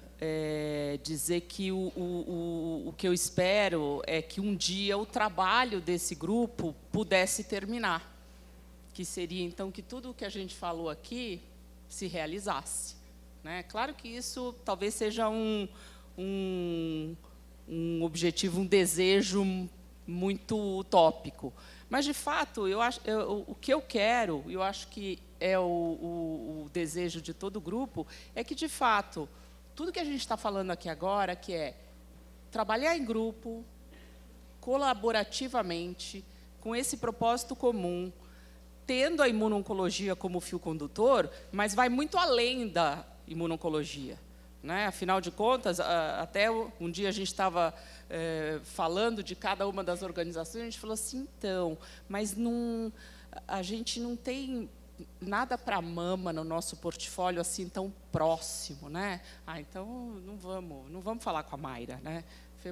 dizer que o que eu espero é que um dia o trabalho desse grupo pudesse terminar. Que seria, então, que tudo o que a gente falou aqui se realizasse, né? Claro que isso talvez seja um objetivo, um desejo muito utópico. Mas, de fato, o que eu quero, e eu acho que é o desejo de todo o grupo, é que, de fato, tudo que a gente está falando aqui agora, que é trabalhar em grupo, colaborativamente, com esse propósito comum, tendo a imuno-oncologia como fio condutor, mas vai muito além da imuno-oncologia, né? Afinal de contas, até um dia a gente estava falando de cada uma das organizações, a gente falou assim, então, mas a gente não tem nada para mama no nosso portfólio assim tão próximo, né? Então não vamos falar com a Mayra, né?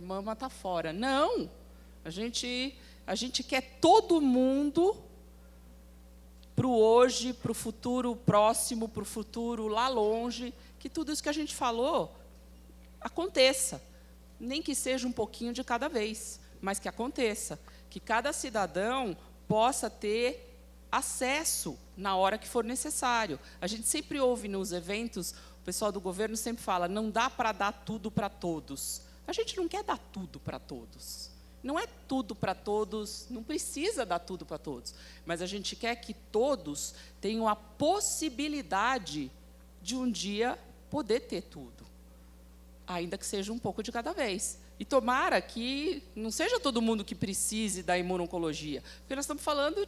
Mama está fora. Não, a gente quer todo mundo para o hoje, para o futuro próximo, para o futuro lá longe, que tudo isso que a gente falou aconteça. Nem que seja um pouquinho de cada vez, mas que aconteça. Que cada cidadão possa ter acesso na hora que for necessário. A gente sempre ouve nos eventos, o pessoal do governo sempre fala, não dá para dar tudo para todos. A gente não quer dar tudo para todos. Não é tudo para todos, não precisa dar tudo para todos, mas a gente quer que todos tenham a possibilidade de um dia poder ter tudo, ainda que seja um pouco de cada vez. E tomara que não seja todo mundo que precise da imuno-oncologia, porque nós estamos falando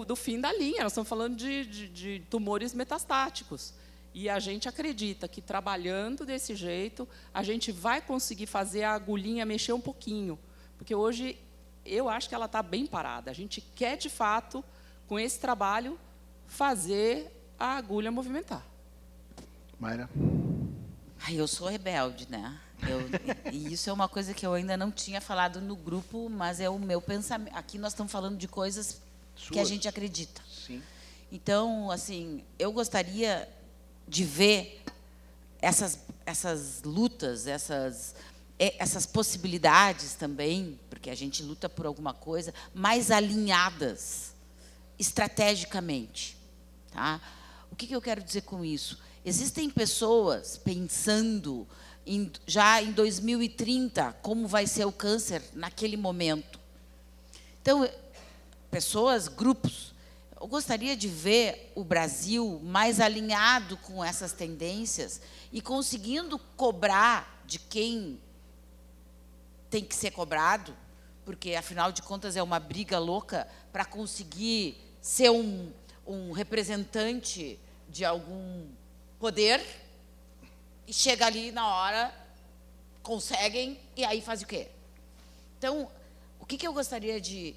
do fim da linha, nós estamos falando de tumores metastáticos. E a gente acredita que, trabalhando desse jeito, a gente vai conseguir fazer a agulhinha mexer um pouquinho. Porque hoje, eu acho que ela está bem parada. A gente quer, de fato, com esse trabalho, fazer a agulha movimentar. Mayra? Eu sou rebelde, né? E isso é uma coisa que eu ainda não tinha falado no grupo, mas é o meu pensamento. Aqui nós estamos falando de coisas que a gente acredita. Sim. Então, assim, eu gostaria de ver essas lutas, essas possibilidades também, porque a gente luta por alguma coisa, mais alinhadas estrategicamente. Tá? O que eu quero dizer com isso? Existem pessoas pensando já em 2030, como vai ser o câncer naquele momento. Então, pessoas, grupos, eu gostaria de ver o Brasil mais alinhado com essas tendências e conseguindo cobrar de quem tem que ser cobrado, porque, afinal de contas, é uma briga louca para conseguir ser um representante de algum poder, e chega ali na hora, conseguem, e aí faz o quê? Então, o que eu gostaria de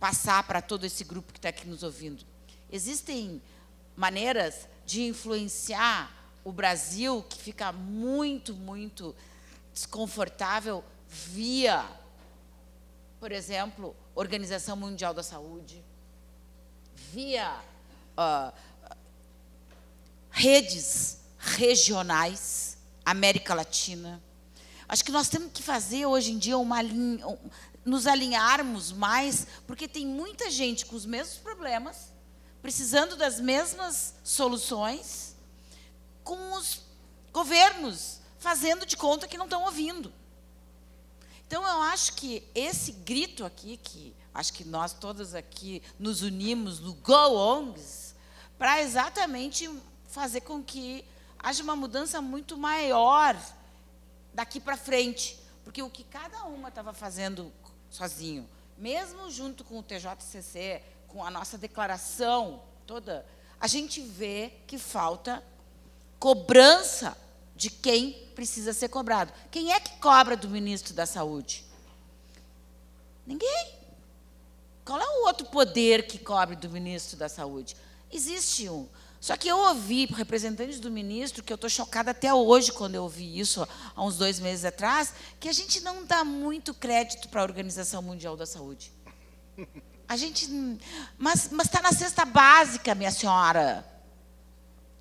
passar para todo esse grupo que está aqui nos ouvindo? Existem maneiras de influenciar o Brasil que fica muito, muito desconfortável via, por exemplo, Organização Mundial da Saúde, via redes regionais, América Latina. Acho que nós temos que fazer, hoje em dia, nos alinharmos mais, porque tem muita gente com os mesmos problemas, precisando das mesmas soluções, com os governos fazendo de conta que não estão ouvindo. Então, eu acho que esse grito aqui, que acho que nós todas aqui nos unimos no Go ONGs, para exatamente fazer com que haja uma mudança muito maior daqui para frente. Porque o que cada uma estava fazendo sozinho, mesmo junto com o TJCC, com a nossa declaração toda, a gente vê que falta cobrança de quem precisa ser cobrado. Quem é que cobra do ministro da Saúde? Ninguém. Qual é o outro poder que cobre do ministro da Saúde? Existe um. Só que eu ouvi representantes do ministro, que eu estou chocada até hoje quando eu ouvi isso, há uns 2 meses atrás, que a gente não dá muito crédito para a Organização Mundial da Saúde. A gente... Mas está na cesta básica, minha senhora.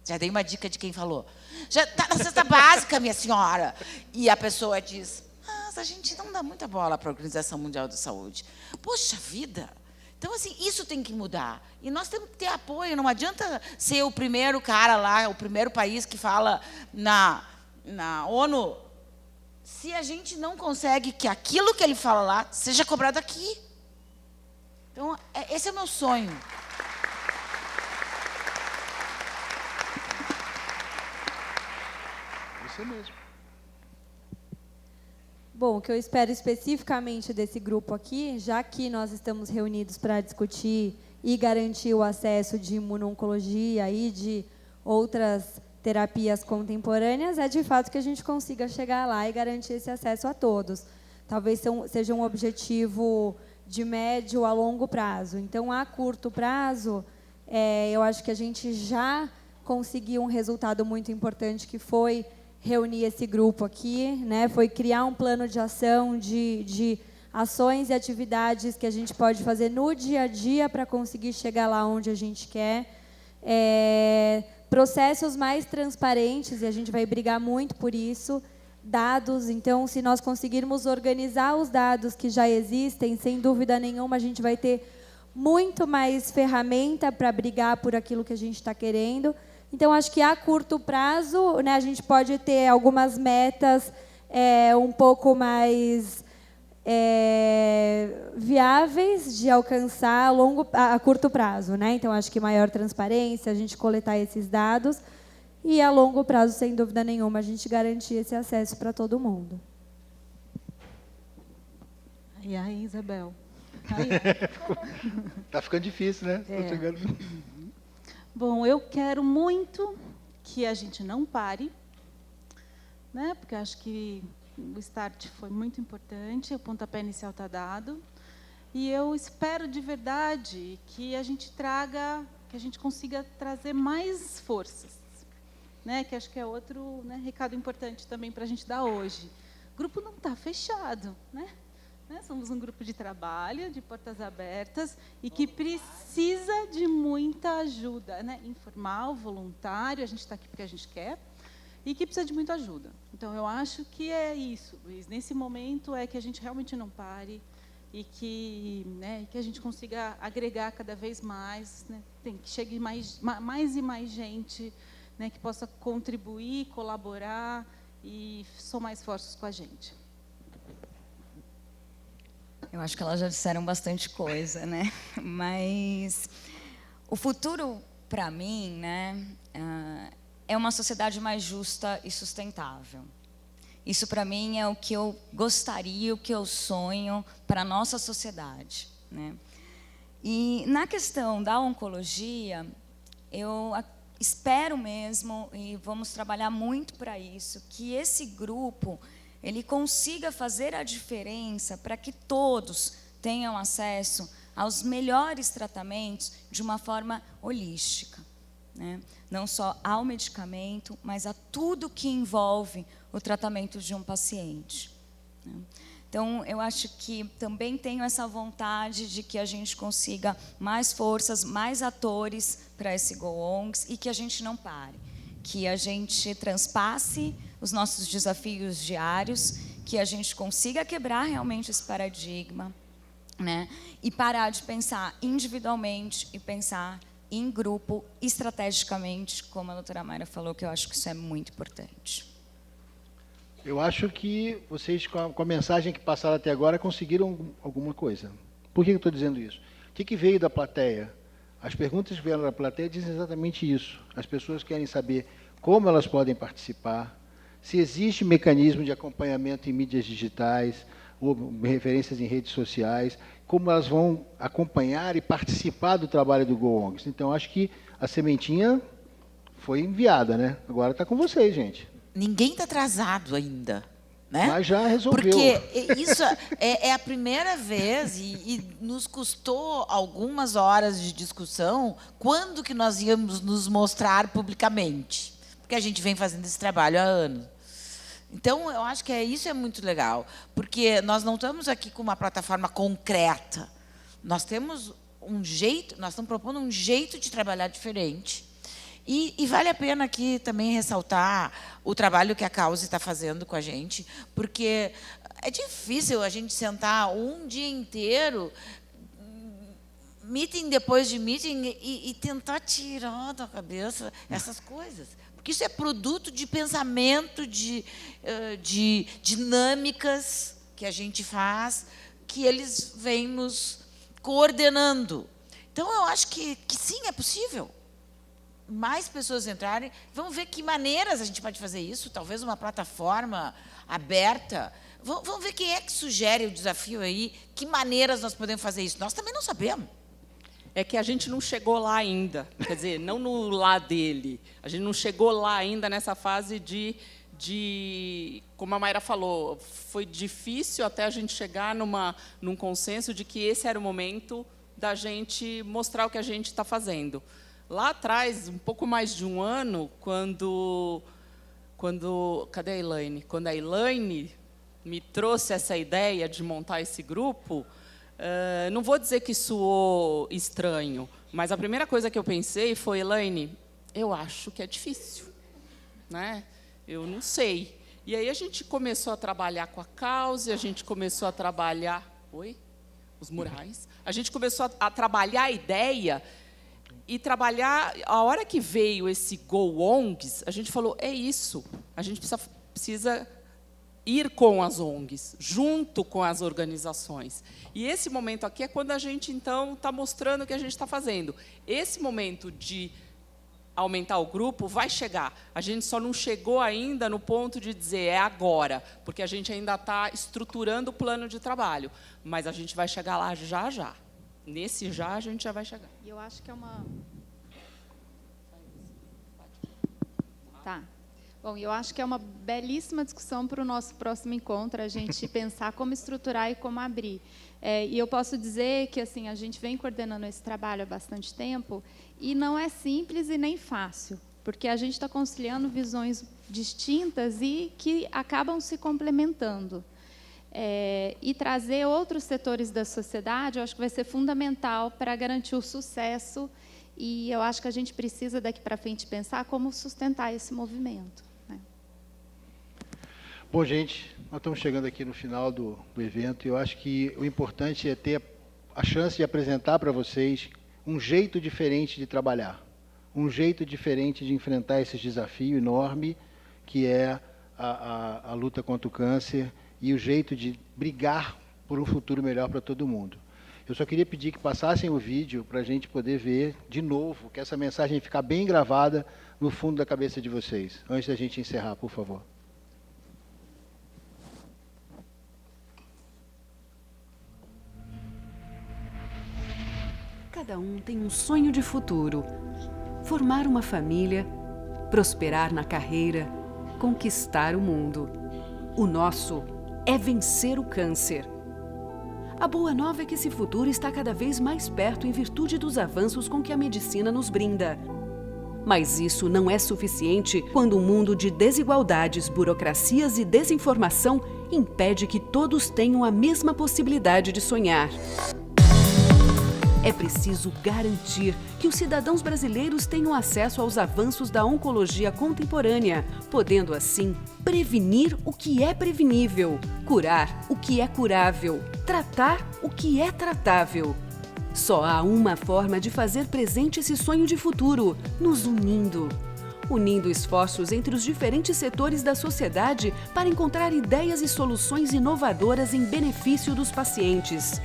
Já dei uma dica de quem falou. Já está na cesta básica, minha senhora. E a pessoa diz, mas a gente não dá muita bola para a Organização Mundial da Saúde. Poxa vida! Então, assim, isso tem que mudar. E nós temos que ter apoio. Não adianta ser o primeiro cara lá, o primeiro país que fala na ONU, se a gente não consegue que aquilo que ele fala lá seja cobrado aqui. Então, esse é o meu sonho. Isso mesmo. Bom, o que eu espero especificamente desse grupo aqui, já que nós estamos reunidos para discutir e garantir o acesso de imuno-oncologia e de outras terapias contemporâneas, é de fato que a gente consiga chegar lá e garantir esse acesso a todos. Talvez seja um objetivo de médio a longo prazo. Então, a curto prazo, eu acho que a gente já conseguiu um resultado muito importante, que foi reunir esse grupo aqui, né? Foi criar um plano de ação de ações e atividades que a gente pode fazer no dia a dia para conseguir chegar lá onde a gente quer. Processos mais transparentes, e a gente vai brigar muito por isso. Dados, então, se nós conseguirmos organizar os dados que já existem, sem dúvida nenhuma, a gente vai ter muito mais ferramenta para brigar por aquilo que a gente está querendo. Então, acho que a curto prazo, né, a gente pode ter algumas metas um pouco mais viáveis de alcançar a curto prazo, né? Então, acho que maior transparência, a gente coletar esses dados, e a longo prazo, sem dúvida nenhuma, a gente garantir esse acesso para todo mundo. E aí, Isabel? Está ficando difícil, né? Tô chegando... Bom, eu quero muito que a gente não pare, né? Porque acho que o start foi muito importante, o pontapé inicial está dado. E eu espero de verdade que a gente consiga trazer mais forças, né? Que acho que é outro, né, recado importante também para a gente dar hoje. O grupo não está fechado, né? Somos um grupo de trabalho, de portas abertas, e que precisa de muita ajuda, né? Informal, voluntário, a gente está aqui porque a gente quer, e que precisa de muita ajuda. Então, eu acho que é isso, Luiz. Nesse momento é que a gente realmente não pare e que, né, que a gente consiga agregar cada vez mais, né? Que chegue mais e mais gente, né, que possa contribuir, colaborar e somar esforços com a gente. Eu acho que elas já disseram bastante coisa, né? Mas o futuro, para mim, né, é uma sociedade mais justa e sustentável. Isso, para mim, é o que eu gostaria, o que eu sonho para a nossa sociedade, né? E na questão da oncologia, eu espero mesmo, e vamos trabalhar muito para isso, que esse grupo ele consiga fazer a diferença para que todos tenham acesso aos melhores tratamentos de uma forma holística, né? Não só ao medicamento, mas a tudo que envolve o tratamento de um paciente, né? Então, eu acho que também tenho essa vontade de que a gente consiga mais forças, mais atores para esse GoONGS e que a gente não pare, que a gente transpasse os nossos desafios diários, que a gente consiga quebrar realmente esse paradigma, né? E parar de pensar individualmente e pensar em grupo, estrategicamente, como a doutora Mayra falou, que eu acho que isso é muito importante. Eu acho que vocês, com a mensagem que passaram até agora, conseguiram alguma coisa. Por que eu estou dizendo isso? O que veio da plateia? As perguntas que vieram da plateia dizem exatamente isso. As pessoas querem saber como elas podem participar, se existe mecanismo de acompanhamento em mídias digitais, ou referências em redes sociais, como elas vão acompanhar e participar do trabalho do GoONGS. Então, acho que a sementinha foi enviada, né? Agora está com vocês, gente. Ninguém está atrasado ainda, né? Mas já resolveu. Porque isso é a primeira vez e nos custou algumas horas de discussão quando que nós íamos nos mostrar publicamente. Porque a gente vem fazendo esse trabalho há anos. Então, eu acho que isso é muito legal, porque nós não estamos aqui com uma plataforma concreta. Nós temos um jeito, nós estamos propondo um jeito de trabalhar diferente. E vale a pena aqui também ressaltar o trabalho que a Causa está fazendo com a gente, porque é difícil a gente sentar um dia inteiro, meeting depois de meeting, e tentar tirar da cabeça essas coisas. Porque isso é produto de pensamento, de dinâmicas que a gente faz, que eles vêm nos coordenando. Então, eu acho que sim, é possível. Mais pessoas entrarem, vamos ver que maneiras a gente pode fazer isso, talvez uma plataforma aberta. Vamos ver quem é que sugere o desafio aí, que maneiras nós podemos fazer isso. Nós também não sabemos. É que a gente não chegou lá ainda, quer dizer, não no lá dele. A gente não chegou lá ainda nessa fase de como a Mayra falou, foi difícil até a gente chegar num consenso de que esse era o momento da gente mostrar o que a gente está fazendo. Lá atrás, um pouco mais de um ano, quando cadê a Elaine? Quando a Elaine me trouxe essa ideia de montar esse grupo, não vou dizer que soou estranho, mas a primeira coisa que eu pensei foi, Elaine, eu acho que é difícil, né? Eu não sei. E aí a gente começou a trabalhar com a causa, a gente começou a trabalhar... Oi? Os murais. A gente começou a trabalhar a ideia e trabalhar... A hora que veio esse GoONGS, a gente falou, é isso, a gente precisa ir com as ONGs, junto com as organizações. E esse momento aqui é quando a gente, então, está mostrando o que a gente está fazendo. Esse momento de aumentar o grupo vai chegar. A gente só não chegou ainda no ponto de dizer é agora, porque a gente ainda está estruturando o plano de trabalho. Mas a gente vai chegar lá já, já. Nesse já, a gente já vai chegar. E eu acho que é uma... Tá. Bom, eu acho que é uma belíssima discussão para o nosso próximo encontro, a gente pensar como estruturar e como abrir. E eu posso dizer que assim, a gente vem coordenando esse trabalho há bastante tempo e não é simples e nem fácil, porque a gente está conciliando visões distintas e que acabam se complementando. E trazer outros setores da sociedade, eu acho que vai ser fundamental para garantir o sucesso e eu acho que a gente precisa daqui para frente pensar como sustentar esse movimento. Bom, gente, nós estamos chegando aqui no final do evento e eu acho que o importante é ter a chance de apresentar para vocês um jeito diferente de trabalhar, um jeito diferente de enfrentar esse desafio enorme que é a luta contra o câncer e o jeito de brigar por um futuro melhor para todo mundo. Eu só queria pedir que passassem o vídeo para a gente poder ver de novo, que essa mensagem ficar bem gravada no fundo da cabeça de vocês, antes da gente encerrar, por favor. Cada um tem um sonho de futuro. Formar uma família, prosperar na carreira, conquistar o mundo. O nosso é vencer o câncer. A boa nova é que esse futuro está cada vez mais perto em virtude dos avanços com que a medicina nos brinda. Mas isso não é suficiente quando um mundo de desigualdades, burocracias e desinformação impede que todos tenham a mesma possibilidade de sonhar. É preciso garantir que os cidadãos brasileiros tenham acesso aos avanços da oncologia contemporânea, podendo assim prevenir o que é prevenível, curar o que é curável, tratar o que é tratável. Só há uma forma de fazer presente esse sonho de futuro: nos unindo. Unindo esforços entre os diferentes setores da sociedade para encontrar ideias e soluções inovadoras em benefício dos pacientes.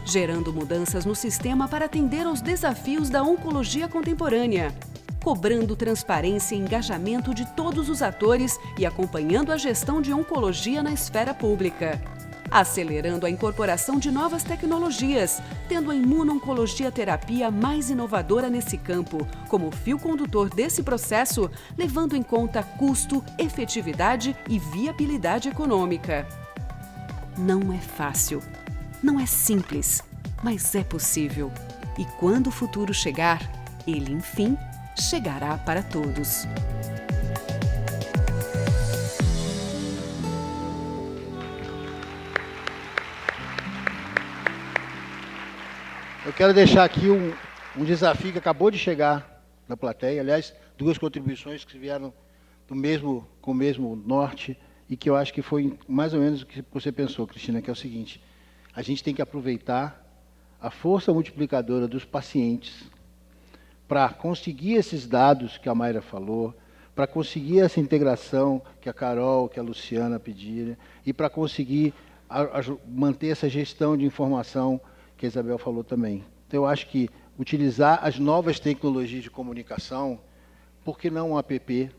Gerando mudanças no sistema para atender aos desafios da oncologia contemporânea. Cobrando transparência e engajamento de todos os atores e acompanhando a gestão de oncologia na esfera pública. Acelerando a incorporação de novas tecnologias, tendo a imuno-oncologia terapia mais inovadora nesse campo, como fio condutor desse processo, levando em conta custo, efetividade e viabilidade econômica. Não é fácil, não é simples, mas é possível. E quando o futuro chegar, ele, enfim, chegará para todos. Eu quero deixar aqui um desafio que acabou de chegar na plateia. Aliás, 2 contribuições que vieram com o mesmo norte e que eu acho que foi mais ou menos o que você pensou, Cristina, que é o seguinte: a gente tem que aproveitar a força multiplicadora dos pacientes para conseguir esses dados que a Mayra falou, para conseguir essa integração que a Carol, que a Luciana pediram, e para conseguir manter essa gestão de informação que a Isabel falou também. Então, eu acho que utilizar as novas tecnologias de comunicação, por que não um app?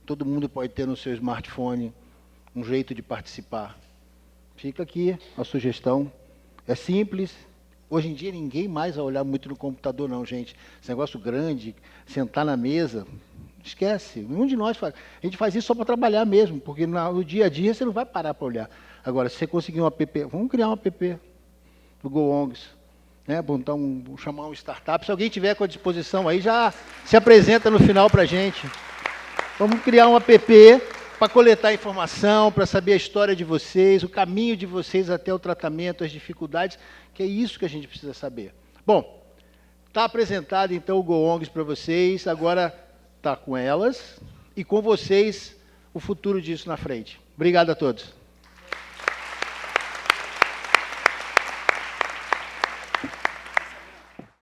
Todo mundo pode ter no seu smartphone um jeito de participar. Fica aqui a sugestão. É simples. Hoje em dia, ninguém mais vai olhar muito no computador, não, gente. Esse negócio grande, sentar na mesa, esquece. Nenhum de nós faz. A gente faz isso só para trabalhar mesmo, porque no dia a dia você não vai parar para olhar. Agora, se você conseguir um app, vamos criar um app do GoONGs, né? Chamar um startup. Se alguém tiver com a disposição aí, já se apresenta no final para a gente. Vamos criar um app para coletar informação, para saber a história de vocês, o caminho de vocês até o tratamento, as dificuldades, que é isso que a gente precisa saber. Bom, está apresentado então o GoONGs para vocês, agora está com elas e com vocês o futuro disso na frente. Obrigado a todos.